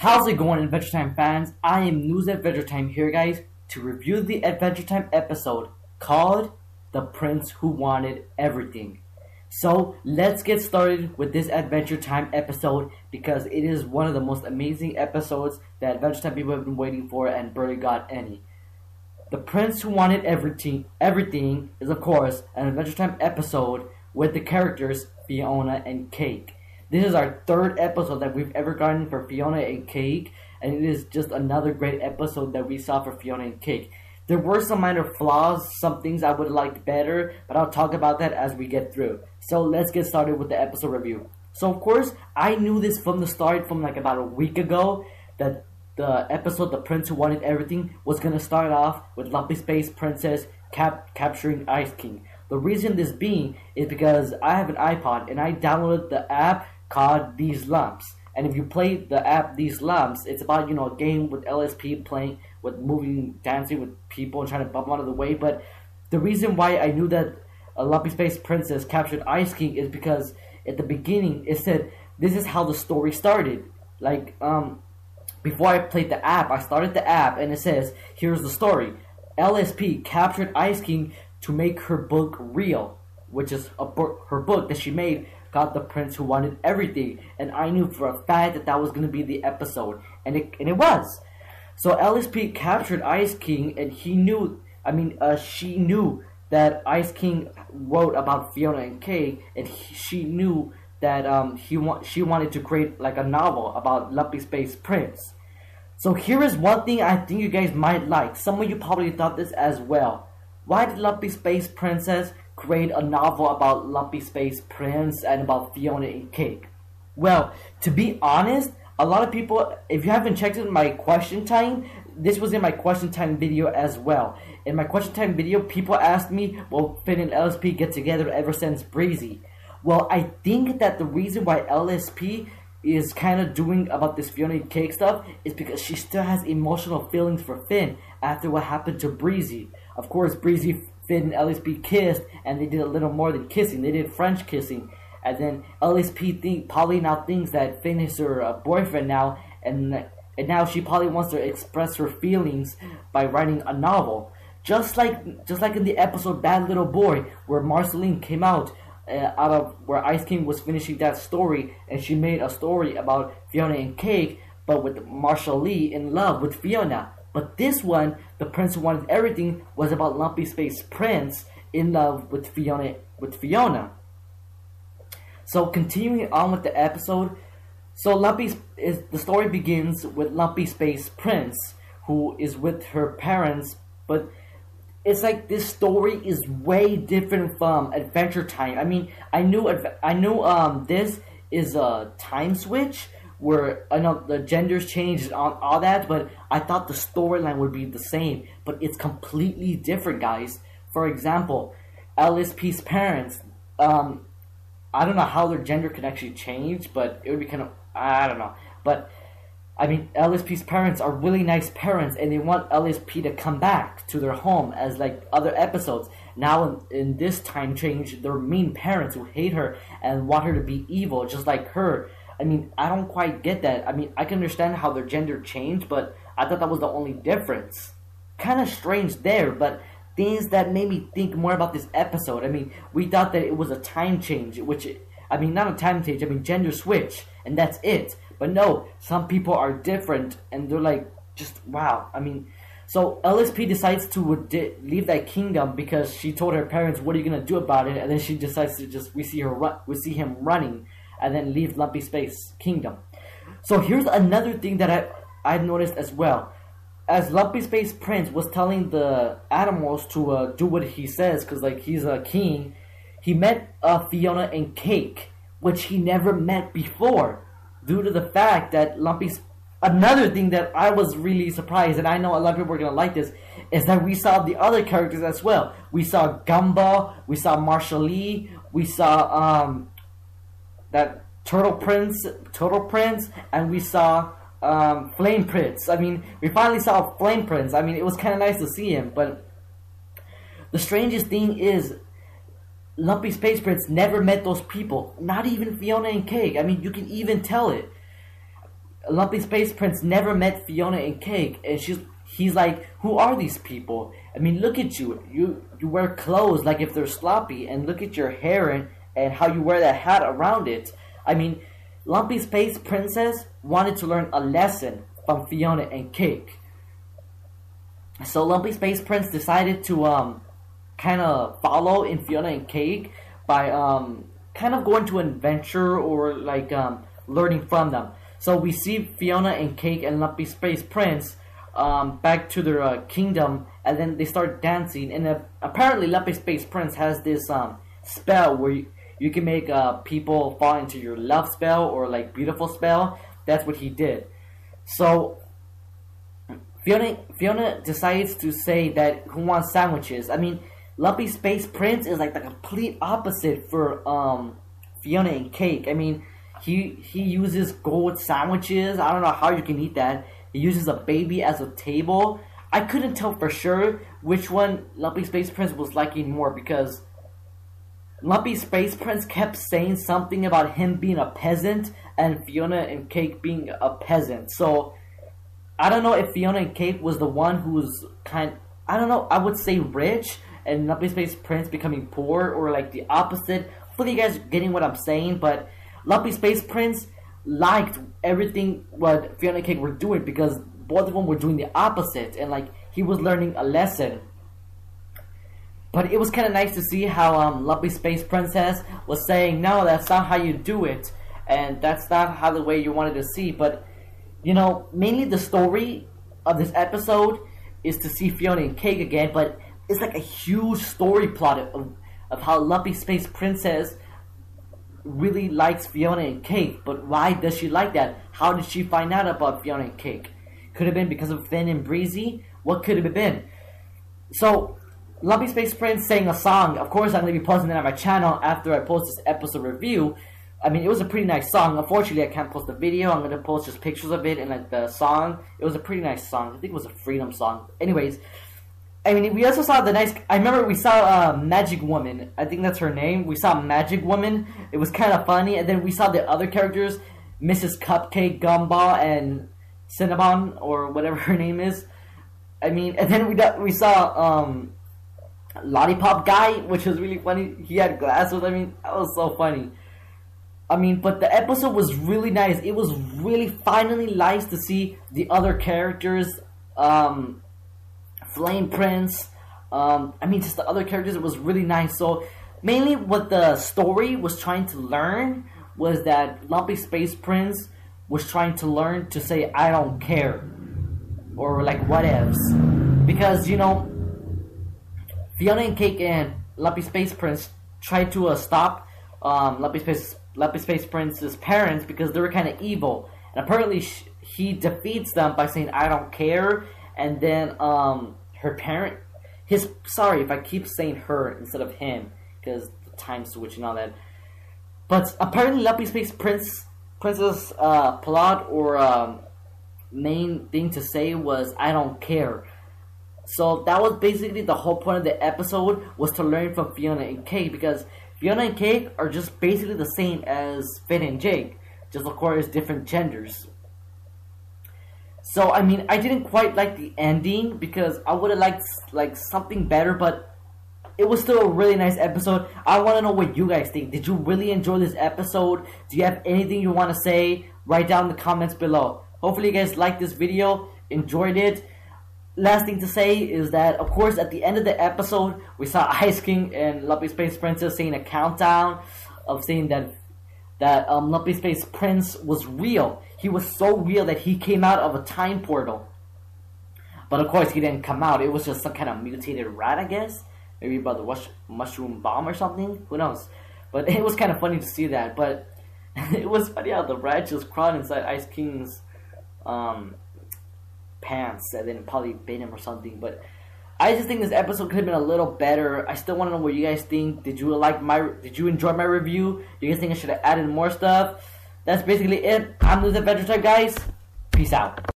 How's it going, Adventure Time fans? I am News Adventure Time here, guys, to review the Adventure Time episode called The Prince Who Wanted Everything. So, let's get started with this Adventure Time episode because it is one of the most amazing episodes that Adventure Time people have been waiting for and barely got any. The Prince Who Wanted Everything is, of course, an Adventure Time episode with the characters Fionna and Cake. This is our third episode that we've ever gotten for Fionna and Cake, and it is just another great episode that we saw for Fionna and Cake. There were some minor flaws, some things I would have liked better, but I'll talk about that as we get through. So let's get started with the episode review. So of course, I knew this from the start, from like about a week ago, that the episode The Prince Who Wanted Everything was going to start off with Lumpy Space Princess capturing Ice King. The reason this being is because I have an iPod and I downloaded the app called These Lumps. And if you play the app These Lumps, it's about, a game with LSP playing with moving, dancing with people and trying to bump out of the way. But the reason why I knew that a Lumpy Space Princess captured Ice King is because at the beginning it said this is how the story started. Like, before I played the app, I started the app and it says, here's the story. LSP captured Ice King to make her book real, which is her book that she made called The Prince Who Wanted Everything. And I knew for a fact that that was going to be the episode. And it was. So LSP captured Ice King and she knew that Ice King wrote about Fionna and Cake, and she knew that she wanted to create like a novel about Lumpy Space Prince. So here is one thing I think you guys might like. Some of you probably thought this as well. Why did Lumpy Space Princess create a novel about Lumpy Space Prince and about Fionna and Cake? Well, to be honest, a lot of people, if you haven't checked in my question time, this was in my question time video as well. In my question time video, people asked me, will Finn and LSP get together ever since Breezy? Well, I think that the reason why LSP is kind of doing about this Fionna and Cake stuff is because she still has emotional feelings for Finn after what happened to Breezy. Of course, Breezy, Finn, and LSP kissed, and they did a little more than kissing. They did French kissing. And then LSP probably now thinks that Finn is her boyfriend now, and now she probably wants to express her feelings by writing a novel. Just like in the episode Bad Little Boy, where Marceline came out of where Ice King was finishing that story, and she made a story about Fionna and Cake, but with Marshall Lee in love with Fionna. But this one, The Prince Who Wanted Everything, was about Lumpy Space Prince in love with Fionna. So continuing on with the episode, so the story begins with Lumpy Space Prince, who is with her parents, but it's like this story is way different from Adventure Time. I mean, I knew this is a time switch where I know the genders changed and all that, but I thought the storyline would be the same, but it's completely different, guys. For example, LSP's parents, I don't know how their gender could actually change, but it would be kind of, I don't know. But, I mean, LSP's parents are really nice parents, and they want LSP to come back to their home as, like, other episodes. Now, in this time change, they're mean parents who hate her and want her to be evil, just like her. I mean, I don't quite get that. I mean, I can understand how their gender changed, but I thought that was the only difference. Kind of strange there, but things that made me think more about this episode. I mean, we thought that it was a time change, not a time change, gender switch, and that's it. But no, some people are different, and they're like, just wow. I mean, so LSP decides to leave that kingdom because she told her parents, what are you going to do about it? And then she decides to we see him running, and then leave Lumpy Space Kingdom. So here's another thing that I've noticed as well. As Lumpy Space Prince was telling the animals to do what he says, because like he's a king, he met Fionna and Cake, which he never met before, due to the fact that another thing that I was really surprised, and I know a lot of people are gonna like this, is that we saw the other characters as well. We saw Gumball, we saw Marshall Lee, we saw that Turtle Prince, and we saw Flame Prince. I mean, we finally saw Flame Prince. I mean, it was kind of nice to see him, but the strangest thing is Lumpy Space Prince never met those people. Not even Fionna and Cake. I mean, you can even tell it. Lumpy Space Prince never met Fionna and Cake, and he's like, who are these people? I mean, look at you. You wear clothes like if they're sloppy, and look at your hair and how you wear that hat around it. I mean, Lumpy Space Princess wanted to learn a lesson from Fionna and Cake. So Lumpy Space Prince decided to kind of follow in Fionna and Cake by kind of going to an adventure or like learning from them. So we see Fionna and Cake and Lumpy Space Prince back to their kingdom, and then they start dancing. And apparently Lumpy Space Prince has this spell where you can make people fall into your love spell or like beautiful spell. That's what he did. So Fionna decides to say that who wants sandwiches. I mean, Lumpy Space Prince is like the complete opposite for Fionna and Cake. I mean, he uses gold sandwiches. I don't know how you can eat that. He uses a baby as a table. I couldn't tell for sure which one Lumpy Space Prince was liking more, because Lumpy Space Prince kept saying something about him being a peasant and Fionna and Cake being a peasant. So I don't know if Fionna and Cake was the one who's I don't know, I would say rich, and Lumpy Space Prince becoming poor, or like the opposite. Hopefully you guys are getting what I'm saying, but Lumpy Space Prince liked everything what Fionna and Cake were doing, because both of them were doing the opposite, and like he was learning a lesson. But it was kind of nice to see how Lumpy Space Princess was saying, no, that's not how you do it, and that's not how the way you wanted to see. But you know, mainly the story of this episode is to see Fionna and Cake again, but it's like a huge story plot of how Lumpy Space Princess really likes Fionna and Cake. But why does she like that? How did she find out about Fionna and Cake? Could have been because of Thin and Breezy? What could have been? So Lumpy Space Prince sang a song. Of course, I'm going to be posting it on my channel after I post this episode review. I mean, it was a pretty nice song. Unfortunately, I can't post the video. I'm going to post just pictures of it and like the song. It was a pretty nice song. I think it was a freedom song. Anyways, I mean, we also saw the nice... I remember we saw Magic Woman. I think that's her name. We saw Magic Woman. It was kind of funny. And then we saw the other characters, Mrs. Cupcake, Gumball, and Cinnabon, or whatever her name is. I mean, and then we saw Lollipop Guy, which was really funny. He had glasses. I mean, that was so funny. I mean, but the episode was really nice. It was really finally nice to see the other characters. Flame Prince. I mean, just the other characters. It was really nice. So, mainly what the story was trying to learn was that Lumpy Space Prince was trying to learn to say, I don't care. Or, like, whatevs. Because, you know, Fionna and Cake and Lumpy Space Prince tried to stop Lumpy Space Prince's parents because they were kind of evil. And apparently he defeats them by saying, I don't care. And then her parent, sorry if I keep saying her instead of him, because the time switch and all that. But apparently Lumpy Space Princess plot or main thing to say was, I don't care. So that was basically the whole point of the episode, was to learn from Fionna and Cake, because Fionna and Cake are just basically the same as Finn and Jake, just of course different genders. So I mean, I didn't quite like the ending because I would have liked like something better, but it was still a really nice episode. I want to know what you guys think. Did you really enjoy this episode? Do you have anything you want to say? Write down in the comments below. Hopefully you guys liked this video, enjoyed it. Last thing to say is that, of course, at the end of the episode, we saw Ice King and Lumpy Space Princess saying a countdown of saying that Lumpy Space Prince was real. He was so real that he came out of a time portal. But of course, he didn't come out. It was just some kind of mutated rat, I guess. Maybe about the mushroom bomb or something. Who knows? But it was kind of funny to see that. But it was funny how the rat just crawled inside Ice King's pants and then probably bit him or something. But I just think this episode could have been a little better. I still want to know what you guys think. Did you enjoy my review? Do you guys think I should have added more stuff? That's basically it. I'm Lose Adventure Time, guys. Peace out.